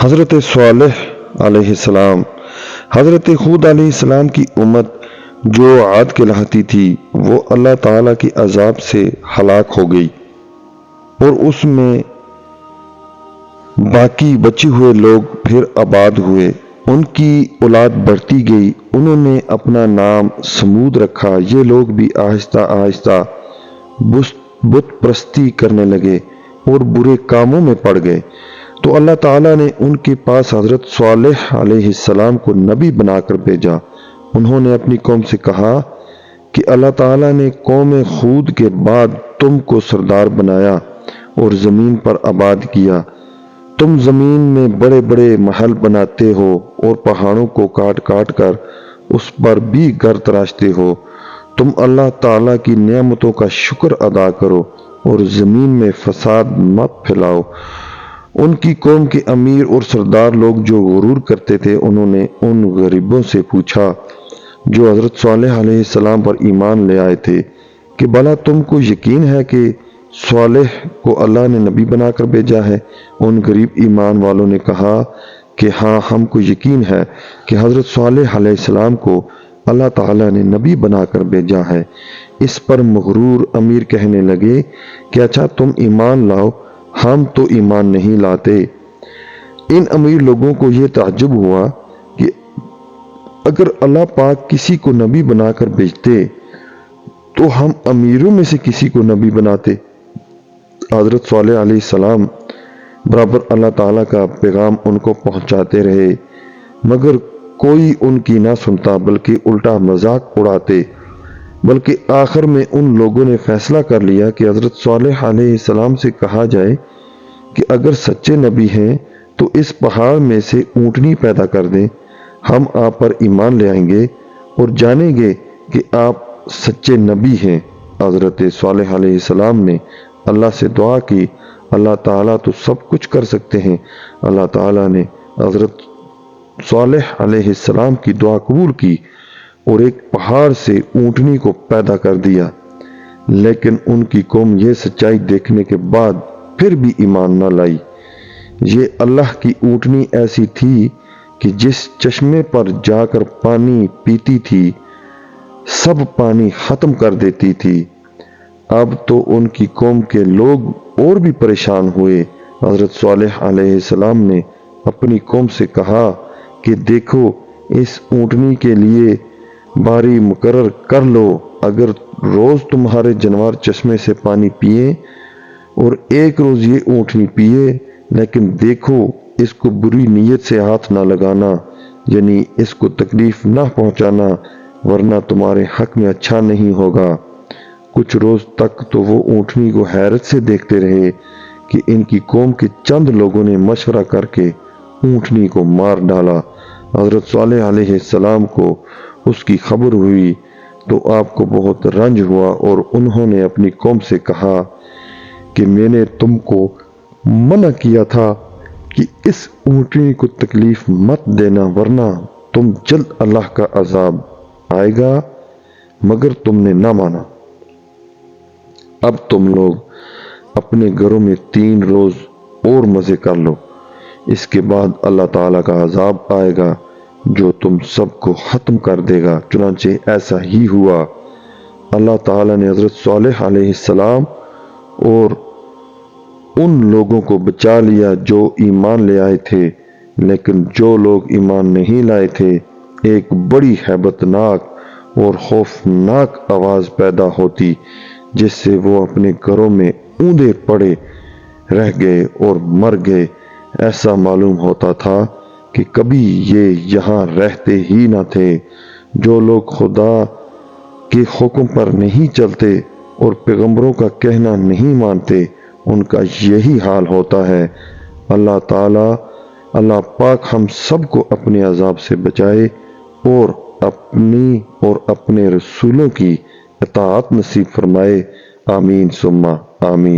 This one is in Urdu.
حضرت صالح علیہ السلام، حضرت ہود علیہ السلام کی امت جو عاد کہلاتی تھی وہ اللہ تعالیٰ کے عذاب سے ہلاک ہو گئی، اور اس میں باقی بچے ہوئے لوگ پھر آباد ہوئے، ان کی اولاد بڑھتی گئی، انہوں نے اپنا نام سمود رکھا۔ یہ لوگ بھی آہستہ آہستہ بت پرستی کرنے لگے اور برے کاموں میں پڑ گئے، تو اللہ تعالیٰ نے ان کے پاس حضرت صالح علیہ السلام کو نبی بنا کر بھیجا۔ انہوں نے اپنی قوم سے کہا کہ اللہ تعالیٰ نے قوم ہود کے بعد تم کو سردار بنایا اور زمین پر آباد کیا۔ تم زمین میں بڑے بڑے محل بناتے ہو اور پہاڑوں کو کاٹ کاٹ کر اس پر بھی گھر تراشتے ہو۔ تم اللہ تعالیٰ کی نعمتوں کا شکر ادا کرو اور زمین میں فساد مت پھیلاؤ۔ ان کی قوم کے امیر اور سردار لوگ جو غرور کرتے تھے، انہوں نے ان غریبوں سے پوچھا جو حضرت صالح علیہ السلام پر ایمان لے آئے تھے کہ بھلا تم کو یقین ہے کہ صالح کو اللہ نے نبی بنا کر بھیجا ہے؟ ان غریب ایمان والوں نے کہا کہ ہاں، ہم کو یقین ہے کہ حضرت صالح علیہ السلام کو اللہ تعالیٰ نے نبی بنا کر بھیجا ہے۔ اس پر مغرور امیر کہنے لگے کہ اچھا، تم ایمان لاؤ، ہم تو ایمان نہیں لاتے۔ ان امیر لوگوں کو یہ تعجب ہوا کہ اگر اللہ پاک کسی کو نبی بنا کر بھیجتے تو ہم امیروں میں سے کسی کو نبی بناتے۔ حضرت صالح علیہ السلام برابر اللہ تعالیٰ کا پیغام ان کو پہنچاتے رہے، مگر کوئی ان کی نہ سنتا بلکہ الٹا مذاق اڑاتے۔ بلکہ آخر میں ان لوگوں نے فیصلہ کر لیا کہ حضرت صالح علیہ السلام سے کہا جائے کہ اگر سچے نبی ہیں تو اس پہاڑ میں سے اونٹنی پیدا کر دیں، ہم آپ پر ایمان لے آئیں گے اور جانیں گے کہ آپ سچے نبی ہیں۔ حضرت صالح علیہ السلام نے اللہ سے دعا کی، اللہ تعالیٰ تو سب کچھ کر سکتے ہیں۔ اللہ تعالیٰ نے حضرت صالح علیہ السلام کی دعا قبول کی اور ایک پہاڑ سے اونٹنی کو پیدا کر دیا، لیکن ان کی قوم یہ سچائی دیکھنے کے بعد پھر بھی ایمان نہ لائی۔ یہ اللہ کی اونٹنی ایسی تھی کہ جس چشمے پر جا کر پانی پیتی تھی سب پانی ختم کر دیتی تھی۔ اب تو ان کی قوم کے لوگ اور بھی پریشان ہوئے۔ حضرت صالح علیہ السلام نے اپنی قوم سے کہا کہ دیکھو، اس اونٹنی کے لیے باری مقرر کر لو، اگر روز تمہارے جانور چشمے سے پانی پیئیں اور ایک روز یہ اونٹنی پیئے، لیکن دیکھو اس کو بری نیت سے ہاتھ نہ لگانا، یعنی اس کو تکلیف نہ پہنچانا، ورنہ تمہارے حق میں اچھا نہیں ہوگا۔ کچھ روز تک تو وہ اونٹنی کو حیرت سے دیکھتے رہے کہ ان کی قوم کے چند لوگوں نے مشورہ کر کے اونٹنی کو مار ڈالا۔ حضرت صالح علیہ السلام کو اس کی خبر ہوئی تو آپ کو بہت رنج ہوا اور انہوں نے اپنی قوم سے کہا کہ میں نے تم کو منع کیا تھا کہ اس اونٹنی کو تکلیف مت دینا، ورنہ تم جلد اللہ کا عذاب آئے گا، مگر تم نے نہ مانا۔ اب تم لوگ اپنے گھروں میں 3 روز اور مزے کر لو، اس کے بعد اللہ تعالیٰ کا عذاب آئے گا جو تم سب کو ختم کر دے گا۔ چنانچہ ایسا ہی ہوا۔ اللہ تعالیٰ نے حضرت صالح علیہ السلام اور ان لوگوں کو بچا لیا جو ایمان لے آئے تھے، لیکن جو لوگ ایمان نہیں لائے تھے ایک بڑی ہیبت ناک اور خوفناک آواز پیدا ہوتی جس سے وہ اپنے گھروں میں اوندے پڑے رہ گئے اور مر گئے۔ ایسا معلوم ہوتا تھا کہ کبھی یہ یہاں رہتے ہی نہ تھے۔ جو لوگ خدا کے حکم پر نہیں چلتے اور پیغمبروں کا کہنا نہیں مانتے ان کا یہی حال ہوتا ہے۔ اللہ پاک ہم سب کو اپنے عذاب سے بچائے اور اپنی اور اپنے رسولوں کی اطاعت نصیب فرمائے۔ آمین ثم آمین۔